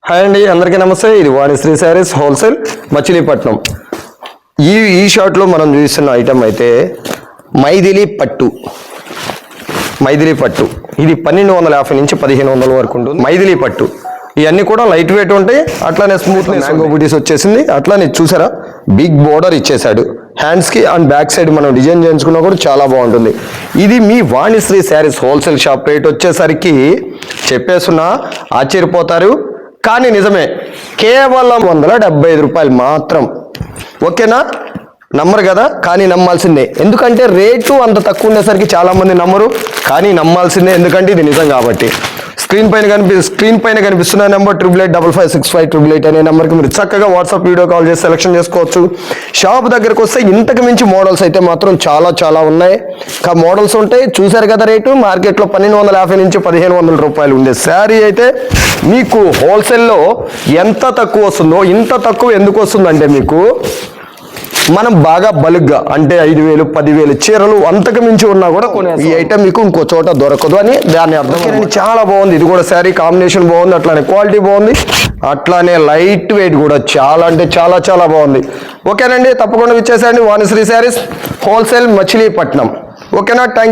Hi అండి, అందరికీ నమస్తే. ఇది వాణిశ్రీ శారీస్ హోల్సేల్ మచిలీపట్నం. ఈ షార్ట్లో మనం చూస్తున్న ఐటమ్ అయితే మైథిలి పట్టు. ఇది 1250 నుంచి 1500 వరకు ఉంటుంది. మైథిలి పట్టు ఇవన్నీ కూడా లైట్ వెయిట్ ఉంటాయి, అట్లానే స్మూత్నెస్. మ్యాంగో బూటీస్ వచ్చేసింది, అట్లానే చూసారా బిగ్ బోర్డర్ ఇచ్చేసాడు. హ్యాండ్స్కి అండ్ బ్యాక్ సైడ్ మనం డిజైన్ చేయించుకున్నా కూడా చాలా బాగుంటుంది. ఇది మీ Vanisri saris wholesale shop. Rate వచ్చేసరికి చెప్పేస్తున్నా ఆశ్చర్యపోతారు, కానీ నిజమే. కేవలం 175 రూపాయలు మాత్రం. ఓకేనా? నమ్మరు కదా, కానీ నమ్మాల్సిందే. ఎందుకంటే రేటు అంత తక్కువ ఉండేసరికి చాలామంది నమ్మరు, కానీ నమ్మాల్సిందే. ఎందుకంటే ఇది నిజం కాబట్టి. స్క్రీన్ పైన కనిపిస్తున్న నెంబర్ 8885565888 అనే నెంబర్కి మీరు చక్కగా వాట్సాప్ వీడియో కాల్ చేసి సెలెక్షన్ చేసుకోవచ్చు. షాప్ దగ్గరకు వస్తే ఇంతకు మించి మోడల్స్ అయితే మాత్రం చాలా ఉన్నాయి. ఇంకా మోడల్స్ ఉంటాయి. చూసారు కదా రేటు. మార్కెట్లో 1250 నుంచి 1500 రూపాయలు ఉండే శారీ అయితే మీకు హోల్సేల్లో ఎంత తక్కువ వస్తుందో, ఇంత తక్కువ ఎందుకు వస్తుందంటే మీకు మనం బాగా బల్క్గా అంటే 5000 10,000 చీరలు అంతకు మించి ఉన్నా కూడా ఈ ఐటమ్ మీకు ఇంకో చోట దొరకదు అని దాని అర్థం. చాలా బాగుంది. ఇది కూడా శారీ కాంబినేషన్ బాగుంది, అట్లానే క్వాలిటీ బాగుంది, అట్లానే లైట్ వెయిట్ కూడా చాలా అంటే చాలా బాగుంది. ఓకేనండి, తప్పకుండా విచ్చేసేయండి వాణిశ్రీ శారీస్ హోల్సేల్ మచిలీపట్నం. ఓకేనా? Thank you.